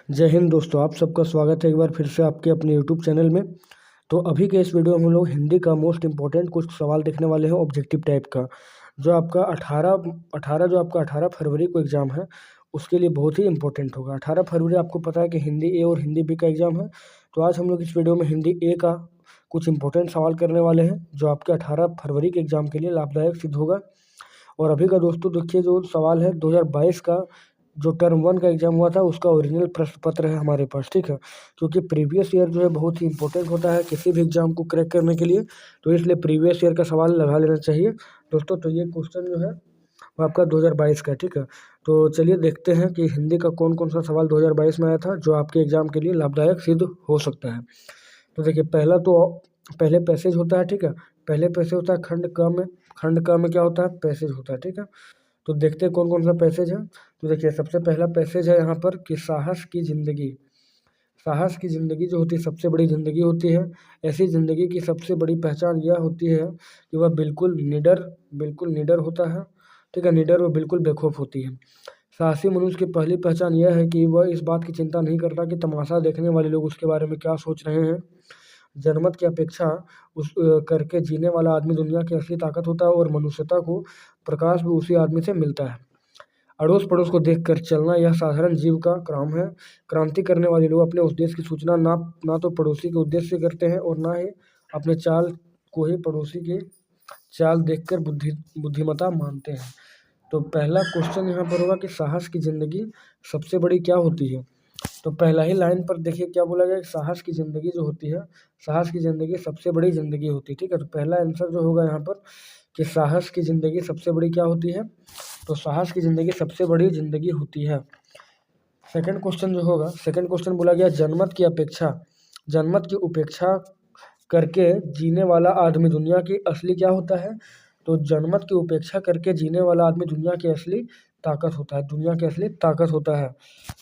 जय हिंद दोस्तों, आप सबका स्वागत है एक बार फिर से आपके अपने यूट्यूब चैनल में। तो अभी के इस वीडियो में हम लोग हिंदी का मोस्ट इम्पोर्टेंट कुछ सवाल देखने वाले हैं ऑब्जेक्टिव टाइप का, जो आपका 18 फरवरी को एग्ज़ाम है उसके लिए बहुत ही इंपॉर्टेंट होगा। 18 फरवरी आपको पता है कि हिंदी ए और हिंदी बी का एग्ज़ाम है। तो आज हम लोग इस वीडियो में हिंदी ए का कुछ इंपॉर्टेंट सवाल करने वाले हैं जो आपके 18 फरवरी के एग्ज़ाम के लिए लाभदायक सिद्ध होगा। और अभी का दोस्तों देखिए, जो सवाल है 2022 का जो टर्म 1 का एग्ज़ाम हुआ था उसका ओरिजिनल प्रश्न पत्र है हमारे पास, ठीक है। क्योंकि प्रीवियस ईयर जो है बहुत ही इंपॉर्टेंट होता है किसी भी एग्ज़ाम को क्रैक करने के लिए, तो इसलिए प्रीवियस ईयर का सवाल लगा लेना चाहिए दोस्तों। तो ये क्वेश्चन जो है वो आपका 2022 का है, ठीक है। तो चलिए देखते हैं कि हिंदी का कौन कौन सा सवाल 2022 में आया था जो आपके एग्ज़ाम के लिए लाभदायक सिद्ध हो सकता है। तो देखिए, पहले पैसेज होता है, ठीक है। पहले पैसेज होता है खंड क में क्या होता है, पैसेज होता है, ठीक है। तो देखते हैं कौन कौन सा पैसेज है। तो देखिए, सबसे पहला पैसेज है यहाँ पर कि साहस की ज़िंदगी जो होती है सबसे बड़ी ज़िंदगी होती है। ऐसी ज़िंदगी की सबसे बड़ी पहचान यह होती है कि वह बिल्कुल निडर होता है, ठीक है। निडर व बिल्कुल बेखौफ होती है। साहसी मनुष्य की पहली पहचान यह है कि वह इस बात की चिंता नहीं करता कि तमाशा देखने वाले लोग उसके बारे में क्या सोच रहे हैं। जनमत की अपेक्षा करके जीने वाला आदमी दुनिया की असली ताकत होता है और मनुष्यता को प्रकाश भी उसी आदमी से मिलता है। अड़ोस पड़ोस को देखकर चलना यह साधारण जीव का काम है। क्रांति करने वाले लोग अपने उद्देश्य की सूचना ना तो पड़ोसी के उद्देश्य से करते हैं और ना ही अपने चाल को ही पड़ोसी की चाल देखकर बुद्धिमता मानते हैं। तो पहला क्वेश्चन यहाँ पर होगा कि साहस की ज़िंदगी सबसे बड़ी क्या होती है। तो पहला ही लाइन पर देखिए क्या बोला गया, साहस की ज़िंदगी जो होती है, साहस की ज़िंदगी सबसे बड़ी ज़िंदगी होती है, ठीक है। तो पहला आंसर जो होगा यहाँ पर कि साहस की ज़िंदगी सबसे बड़ी क्या होती है, तो साहस की ज़िंदगी सबसे बड़ी ज़िंदगी होती है। सेकंड क्वेश्चन बोला गया जनमत की उपेक्षा करके जीने वाला आदमी दुनिया की असली क्या होता है। तो जनमत की उपेक्षा करके जीने वाला आदमी दुनिया की असली ताकत होता है।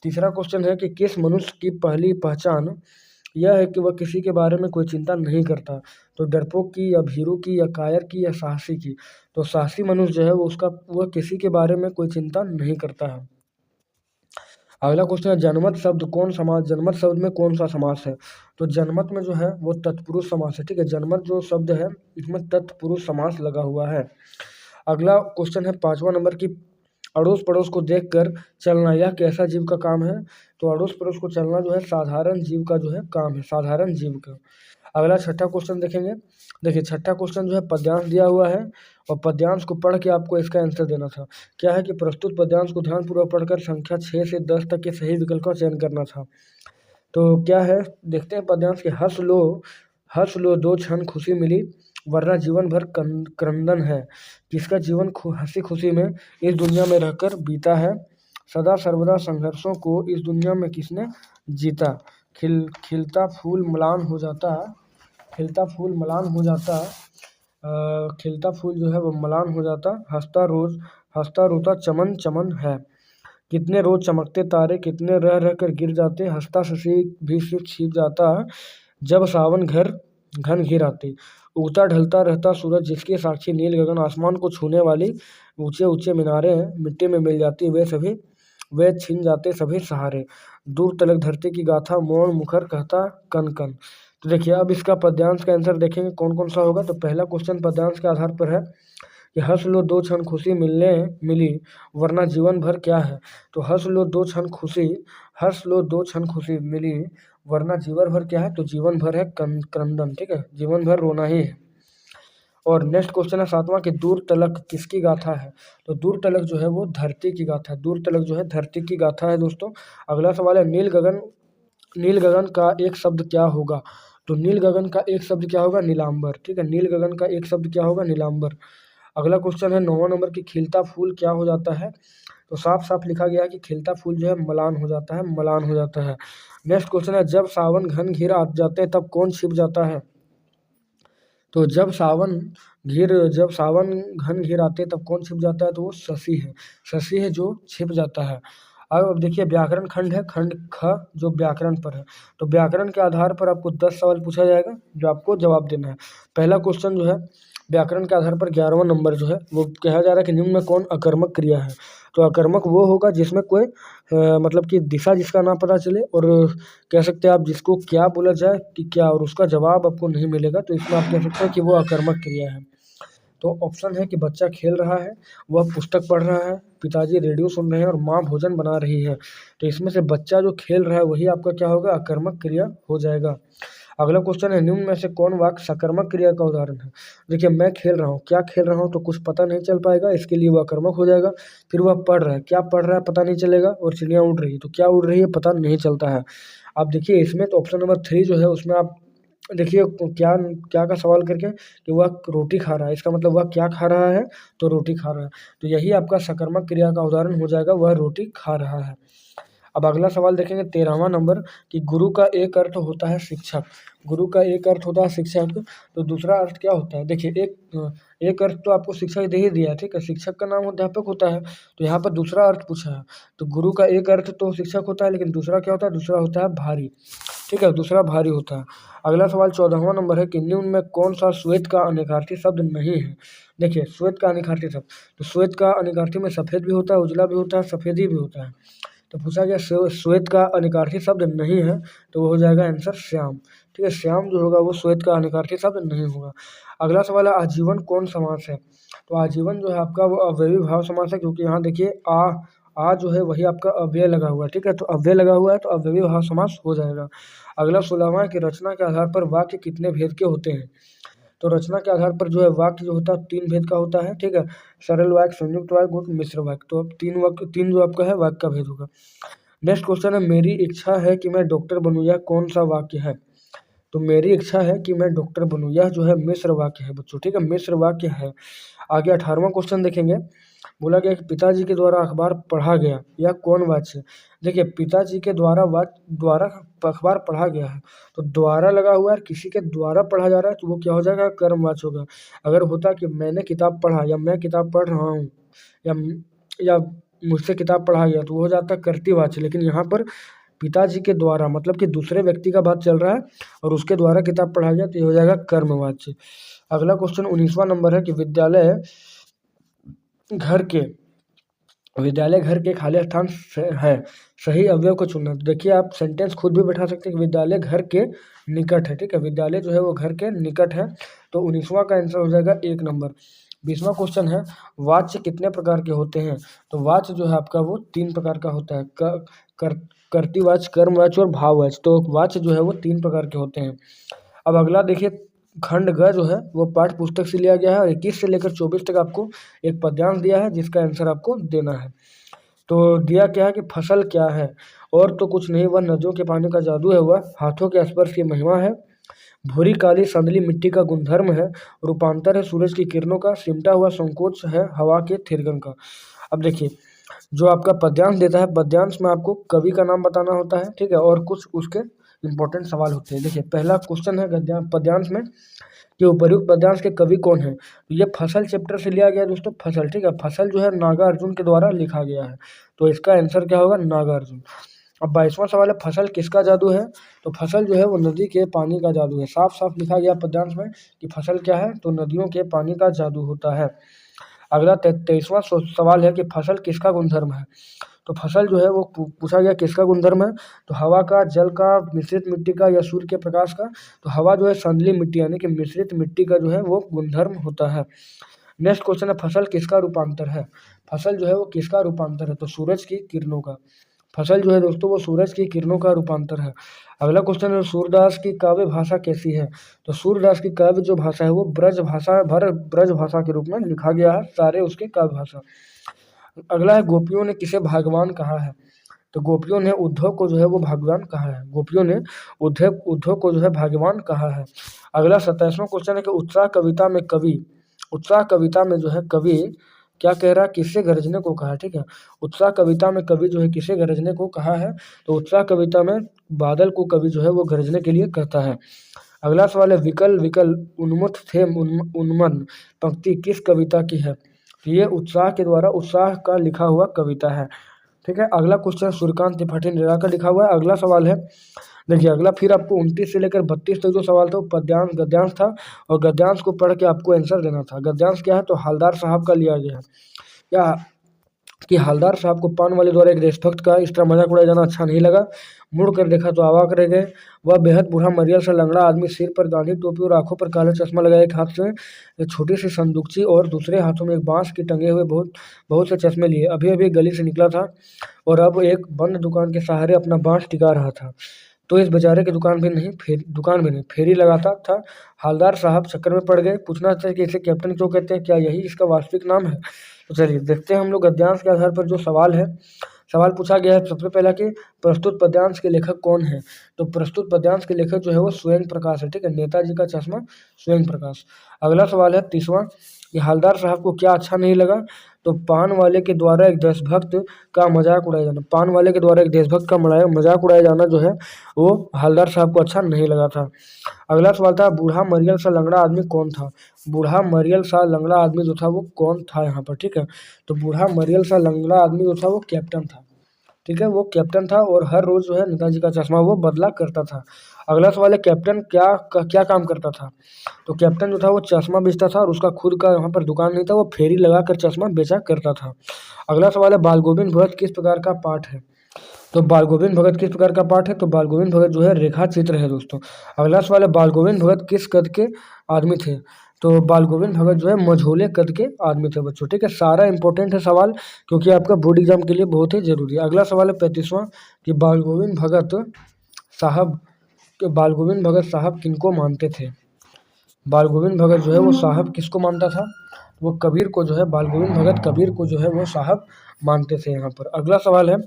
तीसरा क्वेश्चन है कि किस मनुष्य की पहली पहचान यह है कि वह किसी के बारे में कोई चिंता नहीं करता। तो डरपोक की या भीरू की या कायर की या साहसी की। तो साहसी मनुष्य जो है वह किसी के बारे में कोई चिंता नहीं करता है। अगला क्वेश्चन है जनमत शब्द में कौन सा समास है। तो जनमत में जो है वो तत्पुरुष समास है, ठीक है। जनमत जो शब्द है इसमें तत्पुरुष समास लगा हुआ है। अगला क्वेश्चन है 5वां नंबर की अड़ोस पड़ोस को देखकर चलना यह कैसा जीव का काम है। तो अड़ोस पड़ोस को चलना जो है साधारण जीव का जो है काम है, साधारण जीव का। अगला छठा क्वेश्चन देखेंगे। देखिए, छठा क्वेश्चन जो है पद्यांश दिया हुआ है और पद्यांश को पढ़ के आपको इसका आंसर देना था। क्या है कि प्रस्तुत पद्यांश को ध्यानपूर्वक पढ़कर संख्या 6 से 10 तक के सही विकल्प का चयन करना था। तो क्या है, देखते हैं पद्यांश के हंस लो दो क्षण खुशी मिली वरना जीवन भर क्रंदन है। किसका जीवन हंसी खुशी में इस दुनिया में रहकर बीता है। सदा सर्वदा संघर्षों को इस दुनिया में किसने जीता। खिलता फूल म्लान हो जाता खिलता फूल जो है वो म्लान हो जाता। हंसता रोता चमन चमन है। कितने रोज चमकते तारे कितने रह रह कर गिर जाते। हंसता शशि भी सिर्फ छिप जाता जब सावन घन घिर आते। उगता ढलता रहता सूरज जिसके साक्षी नील गगन आसमान को छूने वाली ऊंचे ऊंचे मीनारे हैं मिट्टी में मिल जाती वे छिन जाते सभी सहारे। दूर तलक धरती की गाथा मौन मुखर कहता कन कन। तो देखिए, अब इसका पद्यांश का आंसर देखेंगे कौन कौन सा होगा। तो पहला क्वेश्चन पद्यांश के आधार पर है कि हंस लो दो क्षण खुशी मिली वरना जीवन भर क्या है। तो हंस लो दो क्षण खुशी मिली वरना जीवन भर क्या है, तो जीवन भर है क्रंदन, ठीक है। जीवन भर रोना ही है। और नेक्स्ट क्वेश्चन है 7वां कि दूर तलक किसकी गाथा है। तो दूर तलक जो है वो धरती की गाथा है। दूर तलक जो है धरती की गाथा है दोस्तों। अगला सवाल है नील गगन का एक शब्द क्या होगा। तो नील गगन का एक शब्द क्या होगा, नीलांबर, ठीक है। नील गगन का एक शब्द क्या होगा, नीलांबर। अगला क्वेश्चन है 9वां नंबर की खिलता फूल क्या हो जाता है। तो साफ साफ लिखा गया है कि खिलता फूल जो है मलान हो जाता है। नेक्स्ट क्वेश्चन है जब सावन घन घिर आ जाते हैं तब कौन छिप जाता है। तो जब सावन घन घिर आते तब कौन छिप जाता है, तो वो शशि है जो छिप जाता है। अब देखिए व्याकरण खंड है, खंड ख जो व्याकरण पर है। तो व्याकरण के आधार पर आपको 10 सवाल पूछा जाएगा जो आपको जवाब देना है। पहला क्वेश्चन जो है व्याकरण के आधार पर 11वां नंबर जो है वो कहा जा रहा है कि निम्न में कौन अकर्मक क्रिया है। तो अकर्मक वो होगा जिसमें कोई मतलब कि दिशा जिसका ना पता चले, और कह सकते हैं आप जिसको क्या बोला जाए कि क्या, और उसका जवाब आपको नहीं मिलेगा, तो इसमें आप कह सकते हैं कि वो अकर्मक क्रिया है। तो ऑप्शन है कि बच्चा खेल रहा है, वह पुस्तक पढ़ रहा है, पिताजी रेडियो सुन रहे हैं और माँ भोजन बना रही है। तो इसमें से बच्चा जो खेल रहा है वही आपका क्या होगा, अकर्मक क्रिया हो जाएगा। अगला क्वेश्चन है, निम्न में से कौन वाक्य सकर्मक क्रिया का उदाहरण है। देखिए, मैं खेल रहा हूँ, क्या खेल रहा हूँ तो कुछ पता नहीं चल पाएगा, इसके लिए वह कर्मक हो जाएगा। फिर वह पढ़ रहा है, क्या पढ़ रहा है पता नहीं चलेगा, और चिड़िया उड़ रही है, तो क्या उड़ रही है पता नहीं चलता है। आप देखिए इसमें तो ऑप्शन नंबर 3 जो है उसमें आप देखिए क्या क्या का सवाल करके कि वह रोटी खा रहा है, इसका मतलब वह क्या खा रहा है, तो रोटी खा रहा है। तो यही आपका सकर्मक क्रिया का उदाहरण हो जाएगा, वह रोटी खा रहा है। अब अगला सवाल देखेंगे 13वां नंबर, कि गुरु का एक अर्थ होता है शिक्षक। गुरु का एक अर्थ होता है शिक्षक, तो दूसरा अर्थ क्या होता है। देखिए एक अर्थ तो आपको शिक्षक दे ही दिया, ठीक है, शिक्षक का नाम अध्यापक होता है, तो यहाँ पर दूसरा अर्थ पूछा है। तो गुरु का एक अर्थ तो शिक्षक होता है, लेकिन दूसरा क्या होता है, दूसरा होता है भारी, ठीक है, दूसरा भारी होता है। अगला सवाल 14वां नंबर है कि निम्न में कौन सा श्वेत का अनिकार्थी शब्द नहीं है। देखिए श्वेत का अनिकार्थी शब्द, तो श्वेत का अनिकार्थी में सफ़ेद भी होता है, उजला भी होता है, सफ़ेदी भी होता है। तो पूछा गया श्वेत का अनिकार्थी शब्द नहीं है, तो वो हो जाएगा आंसर श्याम, ठीक है, श्याम जो होगा वो श्वेत का अनिकार्थी शब्द नहीं होगा। अगला सवाल है, आजीवन कौन समास है। तो आजीवन जो है आपका वो अव्ययी भाव समास है, क्योंकि यहाँ देखिए आ जो है वही आपका अव्यय लगा हुआ है, ठीक है, तो अव्यय लगा हुआ है तो अव्ययी भाव समास हो जाएगा। अगला 16वां है कि रचना के आधार पर वाक्य कितने भेद के होते हैं। तो रचना के आधार पर जो है वाक्य जो होता है 3 भेद का होता है, ठीक है, सरल वाक्य, संयुक्त वाक्य और मिश्र वाक्य। तो अब 3 जो आपका है वाक्य का भेद होगा। नेक्स्ट क्वेश्चन है, मेरी इच्छा है कि मैं डॉक्टर बनूं, यह कौन सा वाक्य है। तो मेरी इच्छा है कि मैं डॉक्टर बनूं, यह जो है मिश्र वाक्य है बच्चों, ठीक है, मिश्र वाक्य है। आगे 18वां क्वेश्चन देखेंगे, बोला गया कि पिताजी के द्वारा अखबार पढ़ा गया, यह कौन वाच्य है। देखिए पिताजी के द्वारा अखबार पढ़ा गया है, तो द्वारा लगा हुआ है, किसी के द्वारा पढ़ा जा रहा है, तो वो क्या हो जाएगा, कर्मवाच्य होगा। अगर होता कि मैंने किताब पढ़ा या मैं किताब पढ़ रहा हूँ या मुझसे किताब पढ़ा गया, तो वो हो जाता है कर्तृवाच्य। लेकिन यहाँ पर पिताजी के द्वारा मतलब कि दूसरे व्यक्ति का बात चल रहा है और उसके द्वारा किताब पढ़ा गया, तो ये हो जाएगा कर्मवाच्य। अगला क्वेश्चन 19वां नंबर है कि विद्यालय घर के खाली स्थान है, सही अवयव को चुनना। तो देखिए आप सेंटेंस खुद भी बैठा सकते हैं कि विद्यालय घर के निकट है, ठीक है, विद्यालय जो है वो घर के निकट है, तो 19वां का आंसर हो जाएगा 1 नंबर। 20वां क्वेश्चन है, वाच्य कितने प्रकार के होते हैं। तो वाच्य जो है आपका वो 3 प्रकार का होता है, कर्तृवाच्य, कर्मवाच्य और भाववाच्य। तो वाच्य जो है वो 3 प्रकार के होते हैं। अब अगला देखिए, खंड ग जो है वो पाठ्य पुस्तक से लिया गया है, और 21 से लेकर 24 तक आपको एक पद्यांश दिया है जिसका आंसर आपको देना है। तो दिया क्या है कि फसल क्या है, और तो कुछ नहीं, वह नदियों के पानी का जादू है, वह हाथों के स्पर्श की महिमा है, भूरी काली संदली मिट्टी का गुणधर्म है, रूपांतर है सूरज की किरणों का, सिमटा हुआ संकोच है हवा के थिरकन का। अब देखिए जो आपका पद्यांश देता है, पद्यांश में आपको कवि का नाम बताना होता है, ठीक है, और कुछ उसके इंपॉर्टेंट सवाल होते हैं। देखिए पहला क्वेश्चन है पद्यांश में कि उपर्युक्त पद्यांश के कवि कौन है। तो ये फसल चैप्टर से लिया गया दोस्तों, फसल, ठीक है, फसल जो है नागार्जुन के द्वारा लिखा गया है, तो इसका आंसर क्या होगा, नागार्जुन। अब 22वां सवाल है, फसल किसका जादू है। तो फसल जो है वो नदी के पानी का जादू है, साफ साफ लिखा गया पद्यांश में कि फसल क्या है, तो नदियों के पानी का जादू होता है। अगला 23वां सवाल है कि फसल किसका गुणधर्म है। तो फसल जो है वो पूछा गया किसका गुणधर्म है, तो हवा का, जल का, मिश्रित मिट्टी का या सूर्य के प्रकाश का। तो हवा जो है संदली मिट्टी यानी कि मिश्रित मिट्टी का जो है वो गुणधर्म होता है। नेक्स्ट क्वेश्चन है, फसल किसका रूपांतर है। फसल जो है वो किसका रूपांतर है, तो सूरज की किरणों का। फसल जो है दोस्तों वो सूरज की किरणों का रूपांतर है। अगला क्वेश्चन है, सूरदास की काव्य भाषा कैसी है। तो सूरदास की काव्य जो भाषा है वो ब्रज भाषा के रूप में लिखा गया है, सारे उसके काव्य भाषा। अगला है, गोपियों ने किसे भगवान कहा है। तो गोपियों ने उद्धव को जो है वो भगवान कहा है, गोपियों ने उद्धव को जो है भगवान कहा है। अगला 27वां क्वेश्चन है कि उत्साह कविता में जो है कवि क्या कह रहा है, किससे गरजने को कहा है, ठीक है, उत्साह कविता में कवि जो है किसे गरजने को कहा है। तो उत्साह कविता में बादल को कवि जो है वो गरजने के लिए कहता है। अगला सवाल है, विकल विकल उन्मुख थे उन्मन पंक्ति किस कविता की है। तो ये उत्साह के द्वारा उत्साह का लिखा हुआ कविता है, ठीक है। अगला क्वेश्चन सूर्यकांत त्रिपाठी निरा का लिखा हुआ है। अगला सवाल है, देखिए अगला फिर आपको 29 से लेकर 32 तक जो सवाल था वो गद्यांश था, और गद्यांश को पढ़ के आपको आंसर देना था। गद्यांश क्या है, तो हलदार साहब का लिया गया है, या कि हवलदार साहब को पान वाले द्वारा एक देशभक्त का इस तरह मजाक उड़ाया जाना अच्छा नहीं लगा। मुड़ कर देखा तो अवाक रह गए। वह बेहद बूढ़ा मरियल सा लंगड़ा आदमी, सिर पर गांधी टोपी और आंखों पर काला चश्मा लगाए, एक हाथ से एक छोटी सी संदूकची और दूसरे हाथों में एक बांस की टंगे हुए बहुत बहुत से चश्मे लिए अभी अभी गली से निकला था और अब एक बंद दुकान के सहारे अपना बांस टिका रहा था। तो इस बेचारे की दुकान भी नहीं फेरी लगाता था। हवलदार साहब चक्कर में पड़ गए। पूछना था कि इसे कैप्टन क्यों कहते हैं, क्या यही इसका वास्तविक नाम है? तो चलिए देखते हैं हम लोग गद्यांश के आधार पर जो सवाल है। सवाल पूछा गया है सबसे पहला कि प्रस्तुत पद्यांश के लेखक कौन है? तो प्रस्तुत पद्यांश के लेखक जो है वो स्वयं प्रकाश है। ठीक है, नेताजी का चश्मा, स्वयं प्रकाश। अगला सवाल है 30वां कि हवलदार साहब को क्या अच्छा नहीं लगा? तो पान वाले के द्वारा एक देशभक्त का मजाक उड़ाया जाना, पान वाले के द्वारा एक देशभक्त का मजाक उड़ाया जाना जो है वो हवलदार साहब को अच्छा नहीं लगा था। अगला सवाल था बूढ़ा मरियल सा लंगड़ा आदमी कौन था? बूढ़ा मरियल सा लंगड़ा आदमी जो था वो कौन था यहाँ पर? ठीक है, तो बूढ़ा मरियल सा लंगड़ा आदमी जो था वो कैप्टन था। ठीक है, वो कैप्टन था और हर रोज जो है नेताजी का चश्मा वो बदला करता था। अगला सवाल है कैप्टन क्या काम करता था? तो कैप्टन जो था वो चश्मा बेचता था और उसका खुद का यहाँ पर दुकान नहीं था, वो फेरी लगा कर चश्मा बेचा करता था। अगला सवाल है बाल गोविंद भगत किस प्रकार का पाठ है? तो बाल गोविंद भगत किस प्रकार का पाठ है? तो बाल गोविंद भगत जो है रेखा चित्र है दोस्तों। अगला सवाल है बाल गोविंद भगत किस कद के आदमी थे? तो बाल गोविंद भगत जो है मझोले कद के आदमी थे बच्चों। ठीक है, सारा इंपॉर्टेंट है सवाल, क्योंकि आपका बोर्ड एग्जाम के लिए बहुत ही जरूरी है। अगला सवाल है 35वां कि बाल गोविंद भगत साहब किनको मानते थे? बाल गोविंद भगत जो है वो साहब किसको मानता था? वो कबीर को जो है, बाल गोविंद भगत कबीर को जो है वो साहब मानते थे यहाँ पर। अगला सवाल है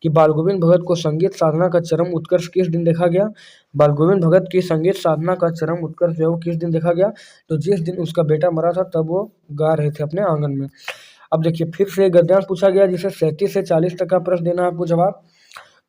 कि बाल गोविंद भगत को संगीत साधना का चरम उत्कर्ष किस दिन देखा गया? बाल गोविंद भगत की संगीत साधना का चरम उत्कर्ष जो है वो किस दिन देखा गया? तो जिस दिन उसका बेटा मरा था तब वो गा रहे थे अपने आंगन में। अब देखिए फिर से गद्यांश पूछा गया जिसे 37 से 40 तक का प्रश्न देना है आपको जवाब।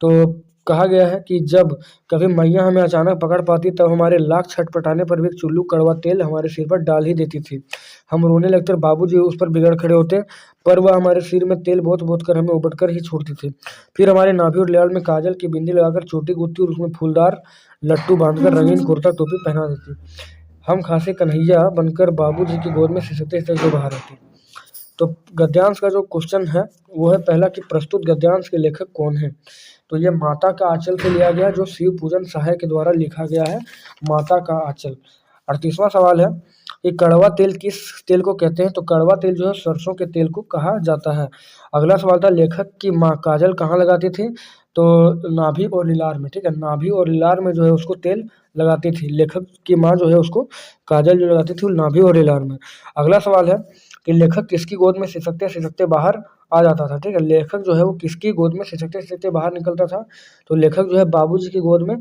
तो कहा गया है कि जब कभी मैया हमें अचानक पकड़ पाती तब हमारे लाख छटपटाने पर भी एक चुल्लू कड़वा तेल हमारे सिर पर डाल ही देती थी। हम रोने लगते और बाबूजी उस पर बिगड़ खड़े होते, पर वह हमारे सिर में तेल बहुत बहुत कर हमें उबट कर ही छोड़ती थी। फिर हमारे नाभि और लाल में काजल की बिंदी लगाकर चोटी गूंथती और उसमें फूलदार लट्टू बांधकर रंगीन कुर्ता टोपी पहना देती। हम खासे कन्हैया बनकर बाबूजी की गोद में सिसकते सिसकते बाहर आते। तो गद्यांश का जो क्वेश्चन है वो है पहला कि प्रस्तुत गद्यांश के लेखक कौन है? तो ये माता का आंचल से लिया गया, जो शिव पूजन सहाय के द्वारा लिखा गया है, माता का आंचल। 38वां सवाल है कि कड़वा तेल किस तेल को कहते हैं? तो कड़वा तेल जो है सरसों के तेल को कहा जाता है। अगला सवाल था लेखक की माँ काजल कहाँ लगाती थी? तो नाभि और लीलार में। ठीक है, नाभि और लीलार में जो है उसको तेल लगाती थी। लेखक की माँ जो है उसको काजल जो लगाती थी वो नाभि और लीलार में। अगला सवाल है कि लेखक किसकी गोद में सिसकते सिसकते बाहर आ जाता था? ठीक है, लेखक जो है वो किसकी गोद में सिसकते सिसकते बाहर निकलता था? तो लेखक जो है बाबूजी की गोद में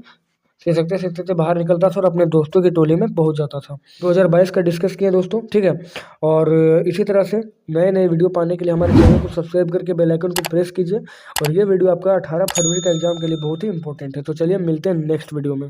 सिसकते सिसकते बाहर निकलता था और अपने दोस्तों की टोली में पहुंच जाता था। 2022 का डिस्कस किया दोस्तों। ठीक है, और इसी तरह से नए नए वीडियो पाने के लिए हमारे चैनल को सब्सक्राइब करके बेल आइकन को प्रेस कीजिए। और ये वीडियो आपका 18 फरवरी का एग्जाम के लिए बहुत ही इंपॉर्टेंट है। तो चलिए मिलते हैं नेक्स्ट वीडियो में।